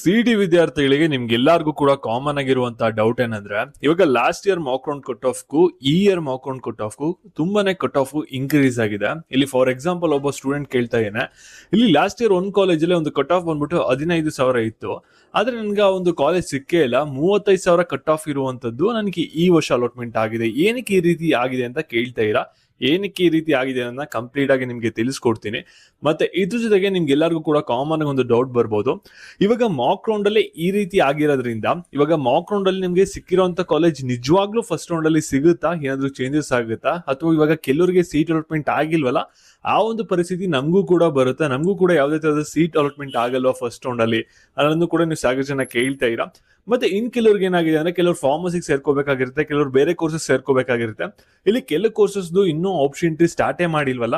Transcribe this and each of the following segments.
CET ವಿದ್ಯಾರ್ಥಿಗಳಿಗೆ ನಿಮ್ಗೆಲ್ಲರಿಗೂ ಕೂಡ ಕಾಮನ್ ಆಗಿರುವಂತಹ ಡೌಟ್ ಏನಂದ್ರೆ, ಇವಾಗ last year Mach round cut off ಗೂ ಈ year Mach round cut off ಗೂ ತುಂಬಾನೇ ಕಟ್ ಆಫ್ ಇನ್ಕ್ರೀಸ್ ಆಗಿದೆ. ಇಲ್ಲಿ ಫಾರ್ ಎಕ್ಸಾಂಪಲ್ ಒಬ್ಬ ಸ್ಟೂಡೆಂಟ್ ಕೇಳ್ತಾ ಇದ್ದೇನೆ, ಇಲ್ಲಿ ಲಾಸ್ಟ್ ಇಯರ್ ಒಂದು ಕಾಲೇಜಲ್ಲಿ ಒಂದು ಕಟ್ ಆಫ್ ಬಂದ್ಬಿಟ್ಟು 15,000 ಇತ್ತು, ಆದ್ರೆ ನನ್ಗೆ ಆ ಒಂದು ಕಾಲೇಜ್ ಸಿಕ್ಕೇ ಇಲ್ಲ. 35,000 ಕಟ್ ಆಫ್ ಇರುವಂತದ್ದು ನನಗೆ ಈ ವರ್ಷ ಅಲಾಟ್ಮೆಂಟ್ ಆಗಿದೆ. ಏನಕ್ಕೆ ಈ ರೀತಿ ಆಗಿದೆ ಅಂತ ಕೇಳ್ತಾ ಇರಾ? ಏನಕ್ಕೆ ಈ ರೀತಿ ಆಗಿದೆ ಅನ್ನೋದನ್ನ ಕಂಪ್ಲೀಟ್ ಆಗಿ ನಿಮ್ಗೆ ತಿಳಿಸ್ಕೊಡ್ತೀನಿ. ಮತ್ತೆ ಇದ್ರ ಜೊತೆಗೆ ನಿಮ್ಗೆ ಎಲ್ಲರಿಗೂ ಕೂಡ ಕಾಮನ್ ಆಗಿ ಒಂದು ಡೌಟ್ ಬರ್ಬೋದು, ಇವಾಗ ಮಾಕ್ ರೌಂಡ್ ಅಲ್ಲಿ ಈ ರೀತಿ ಆಗಿರೋದ್ರಿಂದ ಇವಾಗ ಮಾಕ್ ರೌಂಡ್ ಅಲ್ಲಿ ನಿಮ್ಗೆ ಸಿಕ್ಕಿರುವಂತ ಕಾಲೇಜ್ ನಿಜವಾಗ್ಲೂ ಫಸ್ಟ್ ರೌಂಡ್ ಅಲ್ಲಿ ಸಿಗುತ್ತಾ, ಏನಾದ್ರು ಚೇಂಜಸ್ ಆಗುತ್ತಾ, ಅಥವಾ ಇವಾಗ ಕೆಲವರಿಗೆ ಸೀಟ್ ಅಲಾಟ್ಮೆಂಟ್ ಆಗಿಲ್ವಲ್ಲ ಆ ಒಂದು ಪರಿಸ್ಥಿತಿ ನಮಗೂ ಕೂಡ ಬರುತ್ತೆ, ನಮಗೂ ಕೂಡ ಯಾವುದೇ ತರಹದ ಸೀಟ್ ಅಲಾಟ್ಮೆಂಟ್ ಆಗಲ್ವಾ ಫಸ್ಟ್ ರೌಂಡ್ ಅಲ್ಲಿ ಅನ್ನೋದನ್ನು ಕೂಡ ನೀವು ಸಾಕಷ್ಟು ಜನ ಕೇಳ್ತಾ ಇರಾ. ಮತ್ತೆ ಇನ್ ಕೆಲವ್ರಿಗೆ ಏನಾಗಿದೆ ಅಂದ್ರೆ, ಕೆಲವರು ಫಾರ್ಮಸಿಗೆ ಸೇರ್ಕೋಬೇಕಾಗಿರುತ್ತೆ, ಕೆಲವರು ಬೇರೆ ಕೋರ್ಸಸ್ ಸೇರ್ಕೋಬೇಕಾಗಿರುತ್ತೆ. ಇಲ್ಲಿ ಕೆಲವು ಕೋರ್ಸಸ್ ಇನ್ನೂ ಆಪ್ಷನ್ ಸ್ಟಾರ್ಟೇ ಮಾಡಿಲ್ವಲ್ಲ,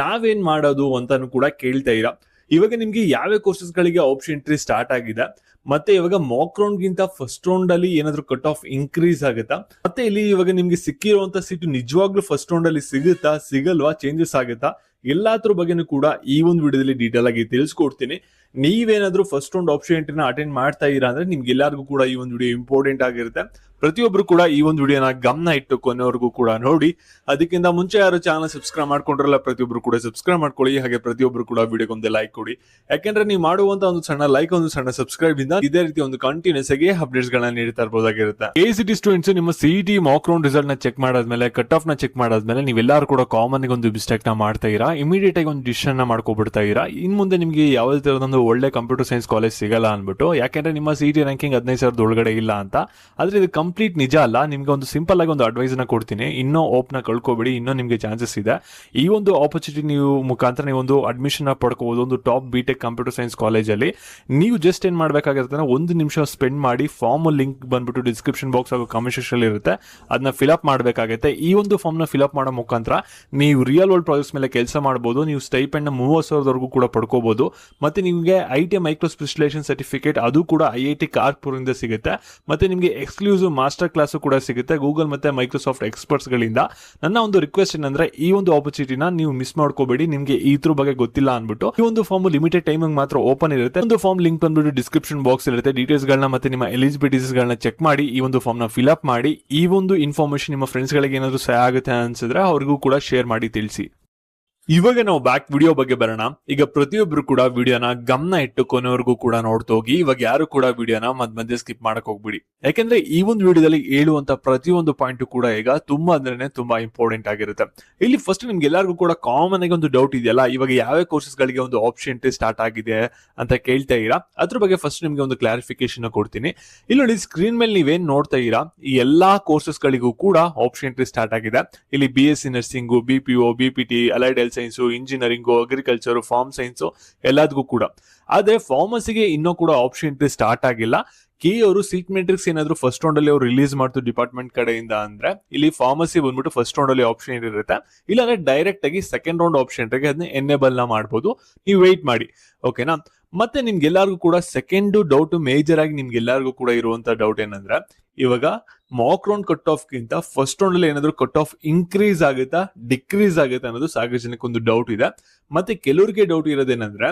ನಾವೇನ್ ಮಾಡೋದು ಅಂತಾನು ಕೂಡ ಕೇಳ್ತಾ ಇರಾ. ಇವಾಗ ನಿಮ್ಗೆ ಯಾವ ಕೋರ್ಸಸ್ ಗಳಿಗೆ ಆಪ್ಷನ್ ಸ್ಟಾರ್ಟ್ ಆಗಿದೆ, ಮತ್ತೆ ಇವಾಗ ಮಾಕ್ ರೌಂಡ್ ಗಿಂತ ಫಸ್ಟ್ ರೌಂಡ್ ಅಲ್ಲಿ ಏನಾದ್ರು ಕಟ್ ಆಫ್ ಇನ್ಕ್ರೀಸ್ ಆಗುತ್ತಾ, ಮತ್ತೆ ಇಲ್ಲಿ ಇವಾಗ ನಿಮ್ಗೆ ಸಿಕ್ಕಿರುವಂತ ಸೀಟ್ ನಿಜವಾಗ್ಲೂ ಫಸ್ಟ್ ರೌಂಡ್ ಅಲ್ಲಿ ಸಿಗುತ್ತಾ ಸಿಗಲ್ವಾ, ಚೇಂಜಸ್ ಆಗುತ್ತಾ, ಎಲ್ಲಾದ್ರ ಬಗ್ಗೆನೂ ಕೂಡ ಈ ಒಂದು ವಿಡಿಯೋದಲ್ಲಿ ಡೀಟೇಲ್ ಆಗಿ ತಿಳಿಸ್ಕೊಡ್ತೀನಿ. ನೀವೇನಾದ್ರೂ ಫಸ್ಟ್ ರೌಂಡ್ ಆಪ್ಷನ್ ಅಟೆಂಡ್ ಮಾಡ್ತಾ ಇರಾ ಅಂದ್ರೆ ನಿಮ್ಗೆ ಎಲ್ಲರಿಗೂ ಕೂಡ ಈ ಒಂದು ವಿಡಿಯೋ ಇಂಪಾರ್ಟೆಂಟ್ ಆಗಿರುತ್ತೆ. ಪ್ರತಿಯೊಬ್ರು ಕೂಡ ಈ ಒಂದು ವಿಡಿಯೋನ ಗಮನ ಇಟ್ಟು ಕೊನೆವರೆಗೂ ಕೂಡ ನೋಡಿ. ಅದಕ್ಕಿಂತ ಮುಂಚೆ ಯಾರು ಚಾನಲ್ ಸಬ್ಸ್ಕ್ರೈಬ್ ಮಾಡ್ಕೊಂಡ್ರಲ್ಲ, ಪ್ರತಿಯೊಬ್ರು ಕೂಡ ಸಬ್ಸ್ಕ್ರೈಬ್ ಮಾಡ್ಕೊಳ್ಳಿ. ಹಾಗೆ ಪ್ರತಿಯೊಬ್ರು ಕೂಡ ವಿಡಿಯೋಗೊಂದು ಲೈಕ್ ಕೊಡಿ, ಯಾಕೆಂದ್ರೆ ನೀವು ಮಾಡುವಂತ ಒಂದು ಸಣ್ಣ ಲೈಕ್, ಒಂದು ಸಣ್ಣ ಸಬ್ಸ್ಕ್ರೈಬ್ ಇಂದ ಇದೇ ರೀತಿ ಒಂದು ಕಂಟಿನ್ಯೂಸ್ ಆಗಿ ಅಪ್ಡೇಟ್ಸ್ ಗಳನ್ನ ನೀಡ್ತಾ ಇರಬಹುದಾಗಿರುತ್ತೆ. ಕೆಸಿಟಿ ಸ್ಟೂಡೆಂಟ್ಸ್ ನಿಮ್ಮ ಸಿಇಟಿ ಮಾಕ್ ರೌಂಡ್ ರಿಸಲ್ಟ್ ನ ಚೆಕ್ ಮಾಡಾದ್ಮೇಲೆ, ಕಟ್ ಆಫ್ ನ ಚೆಕ್ ಮಾಡಾದ್ಮೇಲೆ ನೀವೆಲ್ಲರೂ ಕೂಡ ಕಾಮನ್ ಒಂದು ಮಿಸ್ಟೇಕ್ ನ ಮಾಡ್ತಾ ಇರಾ, ಇಮಿಡಿಯೇಟ್ ಆಗಿ ಒಂದು ಡಿಸಿಷನ್ ನ ಮಾಡ್ಕೊಬಿಡ್ತಾ ಇರಾ. ಇನ್ ಮುಂದೆ ನಿಮ್ಗೆ ಯಾವುದೇ ತರದೊಂದು ಒಳ್ಳೆ ಕಂಪ್ಯೂಟರ್ ಸೈನ್ಸ್ ಕಾಲೇಜ್ ಸಿಗಲ್ಲ ಅನ್ಬಿಟ್ಟು, ಯಾಕೆಂದ್ರೆ ನಿಮ್ಮ ಸಿಇಟಿ ರ್ಯಾಂಕಿಂಗ್ 15,000 ಒಳಗಡೆ ಇಲ್ಲ ಅಂತ. ಆದ್ರೆ ಇದು ಕಂಪ್ಲೀಟ್ ನಿಜ ಅಲ್ಲ. ನಿಮ್ಗೆ ಒಂದು ಸಿಂಪಲ್ ಆಗಿ ಒಂದು ಅಡ್ವೈಸ್ ನ ಕೊಡ್ತೀನಿ, ಇನ್ನೂ ಓಪ್ ನ ಕಳ್ಕೊಬೇಡಿ, ಇನ್ನೂ ನಿಮ್ಗೆ ಚಾನ್ಸಸ್ ಇದೆ. ಈ ಒಂದು ಆಪರ್ಚುನಿಟಿ ನೀವು ಮುಖಾಂತರ ನೀವು ಒಂದು ಅಡ್ಮಿಷನ್ ಪಡ್ಕೋಬಹುದು ಒಂದು top BTech computer science college ಅಲ್ಲಿ. ನೀವು ಜಸ್ಟ್ ಏನ್ ಮಾಡ್ಬೇಕಾಗಿರುತ್ತೆ, 1 ನಿಮಿಷ ಸ್ಪೆಂಡ್ ಮಾಡಿ ಫಾರ್ಮ್ ಲಿಂಕ್ ಬಂದ್ಬಿಟ್ಟು ಡಿಸ್ಕ್ರಿಪ್ಷನ್ ಬಾಕ್ಸ್ ಹಾಗೂ ಕಮೆಂಟ್ ಸೆಕ್ಷನ್ ಇರುತ್ತೆ, ಅದನ್ನ ಫಿಲ್ಅಪ್ ಮಾಡಬೇಕಾಗುತ್ತೆ. ಈ ಒಂದು ಫಾರ್ಮ್ ನ ಫಿಲ್ಅಪ್ ಮಾಡೋ ಮುಖಾಂತರ ನೀವು ರಿಯಲ್ ವರ್ಲ್ಡ್ ಪ್ರಾಜೆಕ್ಟ್ಸ್ ಮೇಲೆ ಕೆಲಸ ಮಾಡಬಹುದು. ನೀವು ಸ್ಟೈಪೆಂಡ್ ನ 30,000 ಕೂಡ ಪಡ್ಕೋಬಹುದು. ಮತ್ತೆ ನಿಮಗೆ ಐಟಿ ಮೈಕ್ರೋ ಸ್ಪೆಷಲೈಸೇಷನ್ ಸರ್ಟಿಫಿಕೇಟ್ ಅದು ಕೂಡ ಐಐಟಿ ಕಾನ್ಪುರ್ ಇಂದ ಸಿಗುತ್ತೆ. ಮತ್ತೆ ನಿಮಗೆ ಎಕ್ಸ್ಕ್ಲೂಸಿವ್ ಮಾಸ್ಟರ್ ಕ್ಲಾಸ್ ಕೂಡ ಸಿಗುತ್ತೆ ಗೂಗಲ್ ಮತ್ತೆ ಮೈಕ್ರೋಸಾಫ್ಟ್ ಎಕ್ಸ್ಪರ್ಟ್ಸ್ ಗಳಿಂದ. ನನ್ನ ಒಂದು ರಿಕ್ವೆಸ್ಟ್ ಏನಂದ್ರೆ, ಈ ಒಂದು ಆಪರ್ಚುನಿಟಿನ ನೀವು ಮಿಸ್ ಮಾಡ್ಕೋಬೇಡಿ. ನಿಮ್ಗೆ ಇದ್ರ ಬಗ್ಗೆ ಗೊತ್ತಿಲ್ಲ ಅನ್ಬಿಟ್ಟು ಈ ಒಂದು ಫಾರ್ಮ್ ಲಿಮಿಟೆಡ್ ಟೈಮಿಂಗ್ ಮಾತ್ರ ಓಪನ್ ಇರುತ್ತೆ. ಒಂದು ಫಾರ್ಮ್ ಲಿಂಕ್ ಬಂದ್ಬಿಟ್ಟು ಡಿಸ್ಕ್ರಿಪ್ಷನ್ ಬಾಕ್ಸ್ ಇರುತ್ತೆ. ಡೀಟೇಲ್ಸ್ ಗಳನ್ನ ಮತ್ತೆ ನಿಮ್ಮ ಎಲಿಜಿಬಿಲಿಟೀಸ್ ಗಳನ್ನ ಚೆಕ್ ಮಾಡಿ ಈ ಒಂದು ಫಾರ್ಮ್ ನ ಫಿಲ್ ಅಪ್ ಮಾಡಿ. ಈ ಒಂದು ಇನ್ಫಾರ್ಮೇಶನ್ ನಿಮ್ಮ ಫ್ರೆಂಡ್ಸ್ ಗಳಿಗೆ ಏನಾದ್ರು ಸಹಾಯ ಆಗುತ್ತೆ ಅನ್ಸಿದ್ರೆ ಅವ್ರಿಗೂ ಕೂಡ ಶೇರ್ ಮಾಡಿ ತಿಳಿಸಿ. ಇವಾಗ ನಾವು ಬ್ಯಾಕ್ ವಿಡಿಯೋ ಬಗ್ಗೆ ಬರೋಣ. ಈಗ ಪ್ರತಿಯೊಬ್ರು ಕೂಡ ವಿಡಿಯೋನ ಗಮನ ಇಟ್ಟು ಕೊನೆವರೆಗೂ ಕೂಡ ನೋಡ್ತಾ ಹೋಗಿ. ಇವಾಗ ಯಾರು ಕೂಡ ವಿಡಿಯೋನ ಮಧ್ಯೆ ಸ್ಕಿಪ್ ಮಾಡಕ್ ಹೋಗ್ಬಿಡಿ, ಯಾಕೆಂದ್ರೆ ಈ ಒಂದು ವಿಡಿಯೋದಲ್ಲಿ ಹೇಳುವಂತ ಪ್ರತಿಯೊಂದು ಪಾಯಿಂಟ್ ಕೂಡ ಈಗ ತುಂಬಾ ಅಂದ್ರೆ ತುಂಬಾ ಇಂಪಾರ್ಟೆಂಟ್ ಆಗಿರುತ್ತೆ. ಇಲ್ಲಿ ಫಸ್ಟ್ ನಿಮ್ಗೆ ಎಲ್ಲರಿಗೂ ಕೂಡ ಕಾಮನ್ ಆಗಿ ಒಂದು ಡೌಟ್ ಇದೆಯಲ್ಲ, ಇವಾಗ ಯಾವ ಕೋರ್ಸಸ್ ಗಳಿಗೆ ಒಂದು ಆಪ್ಷನ್ ಸ್ಟಾರ್ಟ್ ಆಗಿದೆ ಅಂತ ಕೇಳ್ತಾ ಇರಾ. ಅದ್ರ ಬಗ್ಗೆ ಫಸ್ಟ್ ನಿಮ್ಗೆ ಒಂದು ಕ್ಲಾರಿಫಿಕೇಶನ್ ಕೊಡ್ತೀನಿ. ಇಲ್ಲಿ ನೋಡಿ, ಸ್ಕ್ರೀನ್ ಮೇಲೆ ನೀವೇನ್ ನೋಡ್ತಾ ಇರಾ, ಈ ಎಲ್ಲಾ ಕೋರ್ಸಸ್ ಗಳಿಗೂ ಕೂಡ ಆಪ್ಷನ್ ಸ್ಟಾರ್ಟ್ ಆಗಿದೆ. ಇಲ್ಲಿ BSc nursing, BPO, BPT, allied health science, engineering, agriculture, farm science ಎಲ್ಲದಕ್ಕೂ ಕೂಡ. ಆದ್ರೆ ಫಾರ್ಮಸಿಗೆ ಇನ್ನೂ ಕೂಡ ಆಪ್ಷನ್ ಸ್ಟಾರ್ಟ್ ಆಗಿಲ್ಲ. ಅವರು ಸೀಟ್ ಮೆಟ್ರಿಕ್ಸ್ ಏನಾದ್ರು ಫಸ್ಟ್ ರೌಂಡ್ ಅಲ್ಲಿ ಅವ್ರು ರಿಲೀಸ್ ಮಾಡ್ತು ಡಿಪಾರ್ಟ್ಮೆಂಟ್ ಕಡೆಯಿಂದ ಅಂದ್ರೆ, ಇಲ್ಲಿ ಫಾರ್ಮಸಿ ಬಂದ್ಬಿಟ್ಟು ಫಸ್ಟ್ ರೌಂಡ್ ಅಲ್ಲಿ ಆಪ್ಷನ್ ಇರುತ್ತೆ. ಇಲ್ಲಾಂದ್ರೆ ಡೈರೆಕ್ಟ್ ಆಗಿ ಸೆಕೆಂಡ್ ರೌಂಡ್ ಆಪ್ಷನ್ ಅದನ್ನ ಎನೇಬಲ್ ನ ಮಾಡಬಹುದು. ನೀವು ವೆಯ್ಟ್ ಮಾಡಿ, ಓಕೆನಾ. ಮತ್ತೆ ನಿಮ್ಗೆಲ್ಲರಿಗೂ ಕೂಡ ಸೆಕೆಂಡ್ ಡೌಟ್ ಮೇಜರ್ ಆಗಿ ನಿಮ್ಗೆಲ್ಲರಿಗೂ ಕೂಡ ಇರುವಂತ ಡೌಟ್ ಏನಂದ್ರೆ, ಇವಾಗ ಮಾಕ್ ರೌಂಡ್ ಕಟ್ ಆಫ್ ಗಿಂತ ಫಸ್ಟ್ ರೌಂಡ್ ಅಲ್ಲಿ ಏನಾದ್ರು ಕಟ್ ಆಫ್ ಇನ್ಕ್ರೀಸ್ ಆಗುತ್ತಾ ಡಿಕ್ರೀಸ್ ಆಗುತ್ತಾ ಅನ್ನೋದು ಸಾಕಷ್ಟು ಜನಕ್ಕೆ ಒಂದು ಡೌಟ್ ಇದೆ. ಮತ್ತೆ ಕೆಲವರಿಗೆ ಡೌಟ್ ಇರೋದೇನಂದ್ರೆ,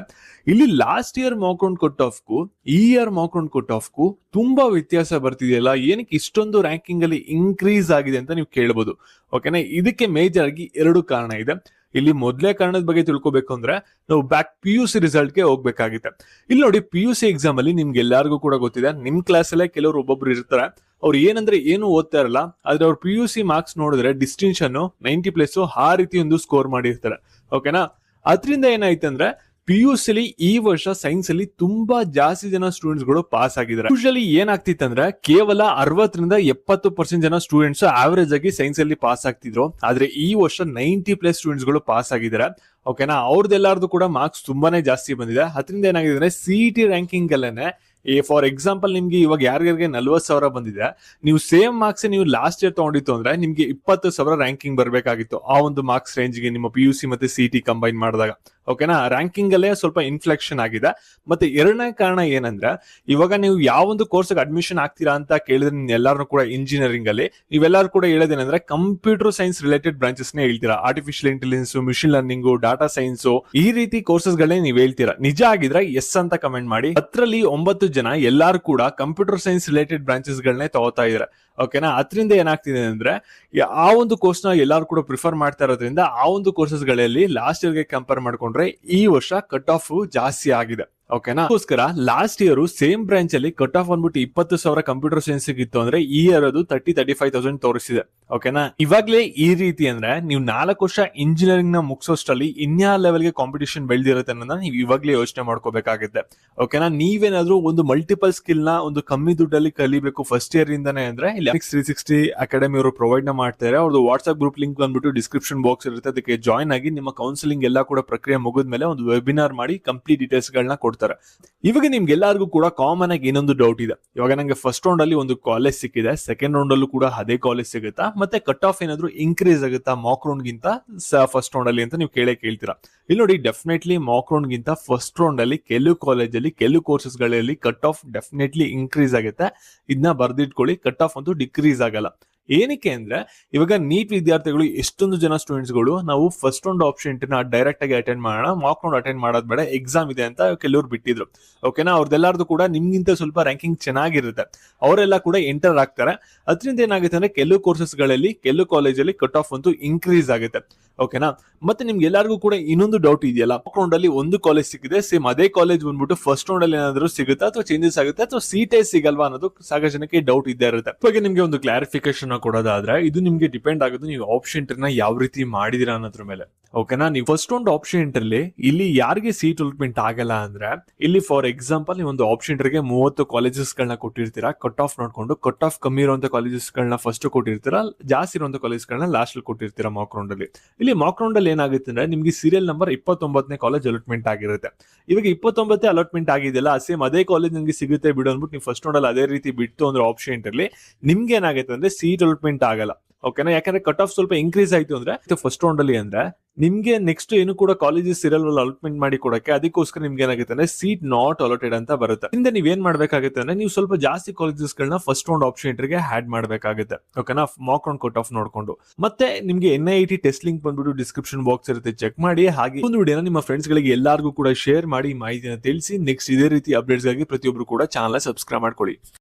ಇಲ್ಲಿ last year Mach round cut off ಗೂ ಈ year Mach round cut off ಗೂ ತುಂಬಾ ವ್ಯತ್ಯಾಸ ಬರ್ತಿದೆಯಲ್ಲ, ಏನಕ್ಕೆ ಇಷ್ಟೊಂದು ರ್ಯಾಂಕಿಂಗ್ ಅಲ್ಲಿ ಇನ್ಕ್ರೀಸ್ ಆಗಿದೆ ಅಂತ ನೀವು ಕೇಳಬಹುದು. ಓಕೆನಾ, ಇದಕ್ಕೆ ಮೇಜರ್ ಆಗಿ 2 ಕಾರಣ ಇದೆ. ಇಲ್ಲಿ ಮೊದಲೇ ಕಾರಣದ ಬಗ್ಗೆ ತಿಳ್ಕೊಬೇಕು ಅಂದ್ರೆ ನಾವು ಬ್ಯಾಕ್ PUC ರಿಸಲ್ಟ್ ಗೆ ಹೋಗ್ಬೇಕಾಗುತ್ತೆ. ಇಲ್ಲಿ ನೋಡಿ, PUC ಎಕ್ಸಾಮ್ ಅಲ್ಲಿ ನಿಮ್ಗೆ ಎಲ್ಲರಿಗೂ ಕೂಡ ಗೊತ್ತಿದೆ, ನಿಮ್ ಕ್ಲಾಸ್ ಅಲ್ಲೇ ಕೆಲವರು ಒಬ್ಬೊಬ್ರು ಇರ್ತಾರೆ, ಅವ್ರು ಏನಂದ್ರೆ ಏನು ಓದ್ತಾ ಇರಲ್ಲ, ಆದ್ರೆ ಅವ್ರ PUC ಮಾರ್ಕ್ಸ್ ನೋಡಿದ್ರೆ ಡಿಸ್ಟಿಂಕ್ಷನ್ 90+ ಆ ರೀತಿ ಒಂದು ಸ್ಕೋರ್ ಮಾಡಿರ್ತಾರೆ. ಓಕೆನಾ, ಅದರಿಂದ ಏನಾಯ್ತು ಅಂದ್ರೆ PUC ಅಲ್ಲಿ ಈ ವರ್ಷ ಸೈನ್ಸ್ ಅಲ್ಲಿ ತುಂಬಾ ಜಾಸ್ತಿ ಜನ ಸ್ಟೂಡೆಂಟ್ಸ್ ಗಳು ಪಾಸ್ ಆಗಿದ್ದಾರೆ. ಯೂಶಲಿ ಏನಾಗ್ತಿತ್ತಂದ್ರೆ ಕೇವಲ 60% 70% ಜನ ಸ್ಟೂಡೆಂಟ್ಸ್ ಆವರೇಜ್ ಆಗಿ ಸೈನ್ಸ್ ಅಲ್ಲಿ ಪಾಸ್ ಆಗ್ತಿದ್ರು. ಆದ್ರೆ ಈ ವರ್ಷ 90+ ಸ್ಟೂಡೆಂಟ್ಸ್ ಗಳು ಪಾಸ್ ಆಗಿದ್ದಾರೆ. ಓಕೆನಾ, ಅವ್ರದ್ದೆಲ್ಲಾರ್ದು ಕೂಡ ಮಾರ್ಕ್ಸ್ ತುಂಬಾನೇ ಜಾಸ್ತಿ ಬಂದಿದೆ. ಅದರಿಂದ ಏನಾಗಿದೆ ಅಂದ್ರೆ ಸಿಇಟಿ ರ್ಯಾಂಕಿಂಗ್ ಅಲ್ಲೇನೆ ಫಾರ್ ಎಕ್ಸಾಂಪಲ್ ನಿಮ್ಗೆ ಇವಾಗ ಯಾರ್ಯಾರಿಗೆ 40,000 ಬಂದಿದೆ, ನೀವು ಸೇಮ್ ಮಾರ್ಕ್ಸ್ ನೀವು ಲಾಸ್ಟ್ ಇಯರ್ ತಗೊಂಡಿತ್ತು ಅಂದ್ರೆ ನಿಮ್ಗೆ 20,000 ರ್ಯಾಂಕಿಂಗ್ ಬರ್ಬೇಕಾಗಿತ್ತು ಆ ಒಂದು ಮಾರ್ಕ್ಸ್ ರೇಂಜ್ಗೆ ನಿಮ್ಮ PUC ಮತ್ತೆ CET ಕಂಬೈನ್ ಮಾಡಿದಾಗ. ಓಕೆನಾ. ರ್ಯಾಂಕಿಂಗ್ ಅಲ್ಲೇ ಸ್ವಲ್ಪ ಇನ್ಫ್ಲೆಕ್ಷನ್ ಆಗಿದೆ. ಮತ್ತೆ ಎರಡನೇ ಕಾರಣ ಏನಂದ್ರೆ, ಇವಾಗ ನೀವು ಯಾವೊಂದು ಕೋರ್ಸ್ ಅಡ್ಮಿಷನ್ ಆಗ್ತೀರಾ ಅಂತ ಕೇಳಿದ್ರೆ ಎಲ್ಲಾರು ಕೂಡ ಇಂಜಿನಿಯರಿಂಗ್ ಅಲ್ಲಿ ನೀವೆಲ್ಲರೂ ಕೂಡ ಹೇಳೋದೇನಂದ್ರೆ ಕಂಪ್ಯೂಟರ್ ಸೈನ್ಸ್ ರಿಲೇಟೆಡ್ ಬ್ರಾಂಚಸ್ ನೇ ಹೇಳ್ತೀರಾ. Artificial intelligence, machine learning, data science ಈ ರೀತಿ ಕೋರ್ಸಸ್ ಗಳೇ ನೀವು ಹೇಳ್ತೀರಾ. ನಿಜ ಆಗಿದ್ರೆ ಎಸ್ ಅಂತ ಕಮೆಂಟ್ ಮಾಡಿ. 10ರಲ್ಲಿ 9 ಜನ ಎಲ್ಲಾರು ಕೂಡ ಕಂಪ್ಯೂಟರ್ ಸೈನ್ಸ್ ರಿಲೇಟೆಡ್ ಬ್ರಾಂಚಸ್ ಗಳನ್ನೇ ತಗೋತಾ ಇದಾರೆ. ಓಕೆನಾ. ಅದರಿಂದ ಏನಾಗ್ತಿದೆ ಅಂದ್ರೆ ಆ ಒಂದು ಕೋರ್ಸ್ ನ ಎಲ್ಲಾರು ಕೂಡ ಪ್ರಿಫರ್ ಮಾಡ್ತಾ ಇರೋದ್ರಿಂದ ಆ ಒಂದು ಕೋರ್ಸಸ್ ಗಳಲ್ಲಿ ಲಾಸ್ಟ್ ಇಯರ್ ಗೆ ಕಂಪೇರ್ ಮಾಡ್ಕೊಂಡ್ರೆ ಈ ವರ್ಷ ಕಟ್ ಆಫ್ ಜಾಸ್ತಿ ಆಗಿದೆ. ಓಕೆನಾ. ಅದಕ್ಕೋಸ್ಕರ ಲಾಸ್ಟ್ ಇಯರ್ ಸೇಮ್ ಬ್ರಾಂಚ್ ಅಲ್ಲಿ ಕಟ್ ಆಫ್ ಬಂದ್ಬಿಟ್ಟು 20,000 ಕಂಪ್ಯೂಟರ್ ಸೈನ್ಸ್ ಇತ್ತು ಅಂದ್ರೆ ಈ ಇಯರ್ ಅದು 35,000 ತೋರಿಸಿದೆ. ಓಕೆನಾ. ಇವಾಗ್ಲೇ ಈ ರೀತಿ ಅಂದ್ರೆ ನೀವು 4 ವರ್ಷ ಇಂಜಿನಿಯರಿಂಗ್ ನ ಮುಗಿಸೋಷ್ಟರಲ್ಲಿ ಇನ್ಯಾ ಲೆವೆಲ್ ಗೆ ಕಾಂಪಿಟೇಷನ್ ಬೆಳೆದಿರುತ್ತೆ ಅನ್ನೋದನ್ನ ನೀವು ಇವಾಗ್ಲೇ ಯೋಚನೆ ಮಾಡ್ಕೋಬೇಕಾಗುತ್ತೆ. ಓಕೆನಾ. ನೀವೇನಾದ್ರೂ ಒಂದು ಮಲ್ಟಿಪಲ್ ಸ್ಕಿಲ್ ನ ಒಂದು ಕಮ್ಮಿ ದುಡ್ಡಲ್ಲಿ ಕಲಿಬೇಕು ಫಸ್ಟ್ ಇಯರ್ ಇಂದಾನೆ ಅಂದ್ರೆ ಇಲ್ಲಿ 360 ಅಕಾಡೆಮಿ ಅವರು ಪ್ರೊವೈಡ್ ನ ಮಾಡ್ತಾರೆ. ಅವ್ರದ್ದು ವಾಟ್ಸ್ಆಪ್ ಗ್ರೂಪ್ ಲಿಂಕ್ ಬಂದ್ಬಿಟ್ಟು ಡಿಸ್ಕ್ರಿಪ್ಷನ್ ಬಾಕ್ಸ್ ಇರುತ್ತೆ, ಅದಕ್ಕೆ ಜಾಯ್ನ್ ಆಗಿ ನಿಮ್ಮ ಕೌನ್ಸಿಲಿಂಗ್ ಎಲ್ಲ ಕೂಡ ಪ್ರಕ್ರಿಯೆ ಮುಗಿದ್ಮೇಲೆ ಒಂದು ವೆಬಿನಾರ್ ಮಾಡಿ ಕಂಪ್ಲೀಟ್ ಡೀಟೇಲ್ಸ್ ಗಳನ್ನ ಕೊಡ್ತಾರೆ. ಇವಾಗ ನಿಮ್ಗೆ ಎಲ್ಲರಿಗೂ ಕೂಡ ಕಾಮನ್ ಆಗಿ ಇನ್ನೊಂದು ಡೌಟ್ ಇದೆ. ಇವಾಗ ನಂಗೆ ಫಸ್ಟ್ ರೌಂಡ್ ಅಲ್ಲಿ ಒಂದು ಕಾಲೇಜ್ ಸಿಕ್ಕಿದೆ, ಸೆಕೆಂಡ್ ರೌಂಡ್ ಅಲ್ಲೂ ಕೂಡ ಅದೇ ಕಾಲೇಜ್ ಸಿಗುತ್ತಾ, ಮತ್ತೆ ಕಟ್ ಆಫ್ ಏನಾದ್ರು ಇನ್ಕ್ರೀಸ್ ಆಗುತ್ತಾ ಮಾಕ್ ರೌಂಡ್ ಗಿಂತ ಫಸ್ಟ್ ರೌಂಡ್ ಅಲ್ಲಿ ಅಂತ ನೀವು ಕೇಳ್ತೀರಾ. ಇಲ್ಲಿ ನೋಡಿ, ಡೆಫಿನೆಟ್ಲಿ ಮಾಕ್ ರೌಂಡ್ ಗಿಂತ ಫಸ್ಟ್ ರೌಂಡ್ ಅಲ್ಲಿ ಕೆಲವು ಕಾಲೇಜಲ್ಲಿ ಕೆಲವು ಕೋರ್ಸಸ್ ಗಳಲ್ಲಿ ಕಟ್ ಆಫ್ ಡೆಫಿನೆಟ್ಲಿ ಇನ್ಕ್ರೀಸ್ ಆಗುತ್ತೆ. ಇದನ್ನ ಬರ್ದಿಟ್ಕೊಳ್ಳಿ, ಕಟ್ ಆಫ್ ಅಂತೂ ಡಿಕ್ರೀಸ್ ಆಗಲ್ಲ. ಏನಕ್ಕೆ ಅಂದ್ರೆ ಇವಾಗ ನೀಟ್ ವಿದ್ಯಾರ್ಥಿಗಳು ಎಷ್ಟೊಂದು ಜನ ಸ್ಟೂಡೆಂಟ್ಸ್ ಗಳು ನಾವು ಫಸ್ಟ್ ರೌಂಡ್ ಆಪ್ಷನ್ ಡೈರೆಕ್ಟ್ ಆಗಿ ಅಟೆಂಡ್ ಮಾಡೋಣ, ಮಾಕ್ ರೌಂಡ್ ಅಟೆಂಡ್ ಮಾಡೋದ್ ಬೇಡ, ಎಕ್ಸಾಮ್ ಇದೆ ಅಂತ ಕೆಲವರು ಬಿಟ್ಟಿದ್ರು. ಓಕೆನಾ. ಅವ್ರದ್ದೆಲ್ಲಾರ್ದು ಕೂಡ ನಿಮ್ಗಿಂತ ಸ್ವಲ್ಪ ರ್ಯಾಂಕಿಂಗ್ ಚೆನ್ನಾಗಿರುತ್ತೆ, ಅವರೆಲ್ಲ ಕೂಡ ಎಂಟರ್ ಆಗ್ತಾರೆ. ಅದರಿಂದ ಏನಾಗುತ್ತೆ ಅಂದ್ರೆ ಕೆಲವು ಕೋರ್ಸಸ್ ಗಳಲ್ಲಿ ಕೆಲವು ಕಾಲೇಜಲ್ಲಿ ಕಟ್ ಆಫ್ ಅಂತೂ ಇನ್ಕ್ರೀಸ್ ಆಗುತ್ತೆ. ಓಕೆನಾ. ಮತ್ತೆ ನಿಮ್ಗೆ ಎಲ್ಲರಿಗೂ ಕೂಡ ಇನ್ನೊಂದು ಡೌಟ್ ಇದೆಯಲ್ಲ, ಮಾಕ್ ರೌಂಡ್ ಅಲ್ಲಿ ಒಂದು ಕಾಲೇಜ್ ಸಿಕ್ಕಿದೆ, ಸೇಮ್ ಅದೇ ಕಾಲೇಜ್ ಬಂದ್ಬಿಟ್ಟು ಫಸ್ಟ್ ರೌಂಡ್ ಅಲ್ಲಿ ಏನಾದ್ರು ಸಿಗುತ್ತಾ ಅಥವಾ ಚೇಂಜಸ್ ಆಗುತ್ತೆ ಅಥವಾ ಸೀಟೇ ಸಿಗಲ್ವಾ ಅನ್ನೋದು ಸಾಕಷ್ಟು ಜನಕ್ಕೆ ಡೌಟ್ ಇದ್ದೇ ಇರುತ್ತೆ. ಬಗ್ಗೆ ನಿಮ್ಗೆ ಒಂದು ಕ್ಲಾರಿಫಿಕೇಶನ್ ಕೊಡೋದಾದ್ರೆ ಇದು ನಿಮ್ಗೆ ಡಿಪೆಂಡ್ ಆಗೋದು ನೀವು ಆಪ್ಷನ್ ನ ಯಾವ ರೀತಿ ಮಾಡಿದಿರಾ ಅನ್ನೋದ್ರ ಮೇಲೆ. ಓಕೆನಾ. ನೀವು ಫಸ್ಟ್ ಒಂದು ಆಪ್ಷನ್ ಅಲ್ಲಿ ಇಲ್ಲಿ ಯಾರಿಗೆ ಸೀಟ್ ಅಲಾಟ್ಮೆಂಟ್ ಆಗಲ್ಲ ಅಂದ್ರೆ, ಇಲ್ಲಿ ಫಾರ್ ಎಕ್ಸಾಂಪಲ್ ನೀವು ಒಂದು ಆಪ್ಷನ್ ಗೆ 30 ಕಾಲೇಜಸ್ ಗಳನ್ನ ಕೊಟ್ಟಿರ್ತೀರಾ, ಕಟ್ ಆಫ್ ನೋಡ್ಕೊಂಡು ಕಟ್ ಆಫ್ ಕಮ್ಮಿ ಇರುವಂತ ಕಾಲೇಜಸ್ ಗಳನ್ನ ಫಸ್ಟ್ ಕೊಟ್ಟಿರ್ತೀರಾ, ಜಾಸ್ತಿ ಇರುವಂತ ಕಾಲೇಜ್ ಗಳನ್ನ ಲಾಸ್ಟ್ ಅಲ್ಲಿ ಕೊಟ್ಟಿರ್ತೀರಾ ಮಾಕ್ ರೌಂಡ್ ಅಲ್ಲಿ. ಇಲ್ಲಿ ಮಾಕ್ ರೌಂಡ್ ಅಲ್ಲಿ ಏನಾಗುತ್ತೆ ಅಂದ್ರೆ ನಿಮ್ಗೆ ಸೀರಿಯಲ್ ನಂಬರ್ 29ನೇ ಕಾಲೇಜ್ ಅಲಾಟ್ಮೆಂಟ್ ಆಗಿರುತ್ತೆ. ಇವಾಗ 29 ಅಲಾಟ್ಮೆಂಟ್ ಆಗಿದೆಯಲ್ಲ, ಸೇಮ್ ಅದೇ ಕಾಲೇಜ್ ನಿಮ್ಗೆ ಸಿಗುತ್ತೆ ಬಿಡು ಅಂದ್ಬಿಟ್ಟು ನೀವು ಫಸ್ಟ್ ರೌಂಡ್ ಅಲ್ಲಿ ಅದೇ ರೀತಿ ಬಿಟ್ಟು ಅಂದ್ರೆ ಆಪ್ಷನ್ ಅಲ್ಲಿ ನಿಮ್ಗೆ ಏನಾಗುತ್ತೆ ಅಂದ್ರೆ ಸೀಟ್ ಅಲಾಟ್ಮೆಂಟ್ ಆಗಲ್ಲ. ಓಕೆನಾ. ಯಾಕಂದ್ರೆ ಕಟ್ ಆಫ್ ಸ್ವಲ್ಪ ಇನ್ಕ್ರೀಸ್ ಆಯ್ತು ಅಂದ್ರೆ ಫಸ್ಟ್ ರೌಂಡ್ ಅಲ್ಲಿ ಅಂದ್ರೆ ನಿಮ್ಗೆ ನೆಕ್ಸ್ಟ್ ಏನು ಕೂಡ ಕಾಲೇಜಸ್ ಇರಲ್ವಲ್ಲ ಅಲಾಟ್ಮೆಂಟ್ ಮಾಡಿ ಕೊಡಕ್ಕೆ, ಅದಕ್ಕೋಸ್ಕರ ನಿಮ್ಗೆ ಏನಾಗುತ್ತೆ ಅಂದ್ರೆ ಸೀಟ್ ನಾಟ್ ಅಲಾಟೆಡ್ ಅಂತ ಬರುತ್ತೆ. ಇಂದ ನೀವ್ ಏನ್ ಮಾಡ್ಬೇಕಾಗುತ್ತೆ ಅಂದ್ರೆ ನೀವು ಸ್ವಲ್ಪ ಜಾಸ್ತಿ ಕಾಲೇಜಸ್ ಗಳನ್ನ ಫಸ್ಟ್ ರೌಂಡ್ ಆಪ್ಷನ್ ಗೆ ಆಡ್ ಮಾಡ್ಬೇಕಾಗುತ್ತೆ. ಓಕೆನಾ. ಮಾಕ್ ರೌಂಡ್ ಕಟ್ ಆಫ್ ನೋಡ್ಕೊಂಡು. ಮತ್ತೆ ನಿಮ್ಗೆ NIET ಟೆಸ್ಟ್ ಲಿಂಕ್ ಬಂದ್ಬಿಟ್ಟು ಡಿಸ್ಕ್ರಿಪ್ಷನ್ ಬಾಕ್ಸ್ ಇರುತ್ತೆ, ಚೆಕ್ ಮಾಡಿ. ಹಾಗೆ ಒಂದು ವಿಡಿಯೋನ ನಿಮ್ಮ ಫ್ರೆಂಡ್ಸ್ ಗಳಿಗೆ ಎಲ್ಲರಿಗೂ ಕೂಡ ಶೇರ್ ಮಾಡಿ ಮಾಹಿತಿನ ತಿಳಿಸಿ. ನೆಕ್ಸ್ಟ್ ಇದೇ ರೀತಿ ಅಪ್ಡೇಟ್ಸ್ ಗಾಗಿ ಪ್ರತಿಯೊಬ್ರು ಕೂಡ ಚಾನಲ್ ಸಬ್ಸ್ಕ್ರೈಬ್ ಮಾಡ್ಕೊಳ್ಳಿ.